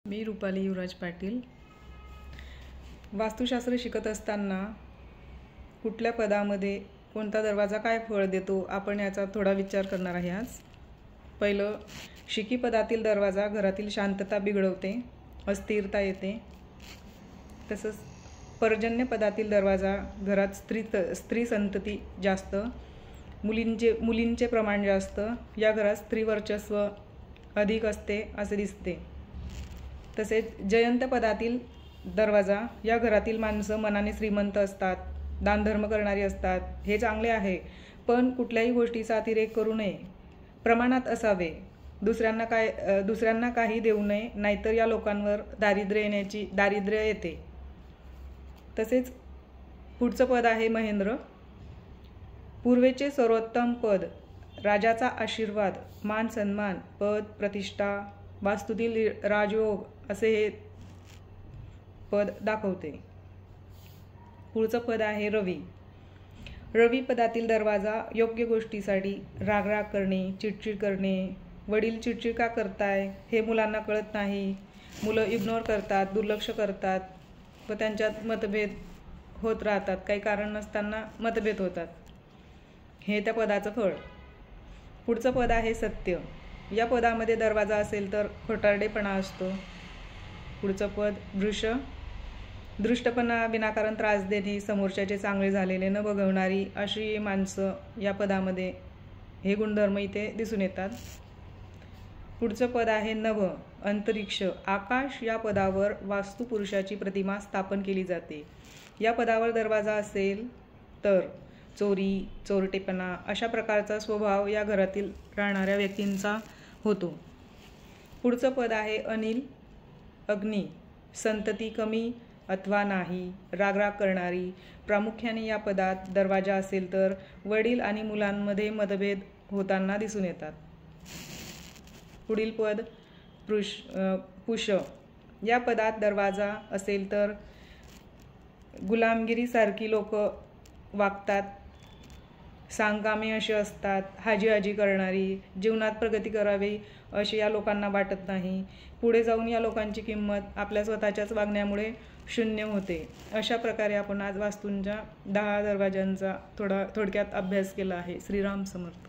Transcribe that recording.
मी रुपाली युवराज पाटील. वास्तुशास्त्र शिकत असताना कुठल्या पदामध्ये कोणता दरवाजा काय फळ देतो आपण याचा थोडा विचार करणार आहे आज. पहिलं, शिकी पदातील दरवाजा घरातील शांतता बिघडवते, अस्थिरता येते. तसंच पर्जन्य पदातील दरवाजा घरात स्त्री संतती जास्त, मुलींचे प्रमाण जास्त, या घरात स्त्री वर्चस्व अधिक असते असे दिसते. तसेच जयंत पदातील दरवाजा या घरातील माणसं मनाने श्रीमंत असतात, दानधर्म करणारी असतात. हे चांगले आहे, पण कुठल्याही गोष्टीचा अतिरेक करू नये, प्रमाणात असावे. दुसऱ्यांना काही देऊ नये, नाहीतर या लोकांवर दारिद्र्य येते. तसेच पुढचं पद आहे महेंद्र. पूर्वेचे सर्वोत्तम पद, राजाचा आशीर्वाद, मान सन्मान, पद प्रतिष्ठा, वास्तूतील राजयोग असे हे पद दाखवते. पुढचं पद आहे रवी. रवी पदातील दरवाजा योग्य गोष्टीसाठी रागराग करणे, चिडचिड करणे. वडील चिडचिड का करताय हे मुलांना कळत नाही. मुलं इग्नोर करतात, दुर्लक्ष करतात व त्यांच्यात मतभेद होत राहतात. काही कारण नसताना मतभेद होतात. हे त्या पदाचं फळ. पुढचं पद आहे सत्य. या पदामध्ये दरवाजा असेल तर खोटारडेपणा असतो. पुढचं पद वृष. दृष्टपणा, विनाकारण त्रास देणे, समोरच्याचे चांगले झालेले न बघवणारी अशी माणसं या पदामध्ये, हे गुणधर्म इथे दिसून येतात. पुढचं पद आहे नभ. अंतरिक्ष, आकाश. या पदावर वास्तुपुरुषाची प्रतिमा स्थापन केली जाते. या पदावर दरवाजा असेल तर चोरी, चोरटेपणा अशा प्रकारचा स्वभाव या घरातील राहणाऱ्या व्यक्तींचा होतो. पुढचं पद आहे अनिल. अग्नी, संतती कमी अथवा नाही, रागराग करणारी. प्रामुख्याने या पदात दरवाजा असेल तर वडील आणि मुलांमध्ये मतभेद होताना दिसून येतात. पुढील पद पुष. या पदात दरवाजा असेल तर गुलामगिरीसारखी लोक वागतात, सांगकामी अशी असतात, हाजी करणारी. जीवनात प्रगती करावी अशी या लोकांना वाटत नाही. पुढे जाऊन या लोकांची किंमत आपल्या स्वतःच्याच वागण्यामुळे शून्य होते. अशा प्रकारे आपण आज वास्तूंच्या 10 दरवाजांचा थोडक्यात अभ्यास केला आहे. श्रीराम समर्थ.